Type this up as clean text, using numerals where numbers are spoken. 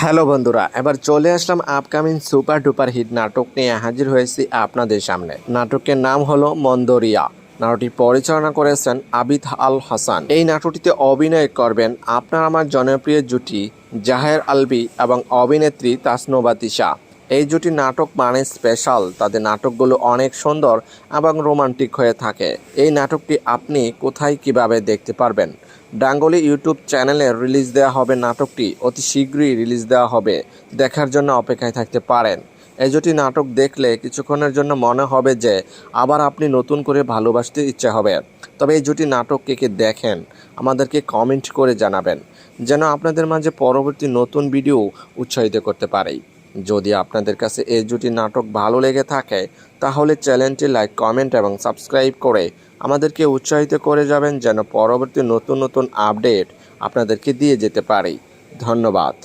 Hello বন্ধুরা, এবার চলে আসলাম আপকামিং সুপার ডুপার হিট নাটক নিয়ে হাজির হয়েছি আপনাদের সামনে। নাটকের নাম হলো মন্দরিয়া। নাটকটি পরিচালনা করেছেন আবিদ আল হাসান। এই নাটকটিতে অভিনয় করবেন আপনার আমার জনপ্রিয় জুটি জাহের আলভী এবং অভিনেত্রী তাসনুভা তিশা। এই জুটি নাটক মানে স্পেশাল, তাদের নাটকগুলো অনেক সুন্দর এবং রোমান্টিক হয়ে থাকে। এই নাটকটি আপনি কোথায় কিভাবে দেখতে পারবেন? ডাঙ্গলি ইউটিউব চ্যানেলে রিলিজ দেওয়া হবে। নাটকটি অতি শীঘ্রই রিলিজ দেওয়া হবে, দেখার জন্য অপেক্ষায় থাকতে পারেন। এই জুটি নাটক দেখলে কিছুক্ষণের জন্য মনে হবে যে আবার আপনি নতুন করে ভালোবাসতে ইচ্ছে হবে। তবে এই জুটি নাটক কে কে দেখেন আমাদেরকে কমেন্ট করে জানাবেন, যেন আপনাদের মাঝে পরবর্তী নতুন ভিডিও উৎসাহিত করতে পারে। যদি আপনাদের কাছে এই জুটি নাটক ভালো লেগে থাকে তাহলে চ্যানেলটি লাইক, কমেন্ট এবং সাবস্ক্রাইব করে আমাদেরকে উৎসাহিত করে যাবেন, যেন পরবর্তী নতুন নতুন আপডেট আপনাদেরকে দিয়ে যেতে পারি। ধন্যবাদ।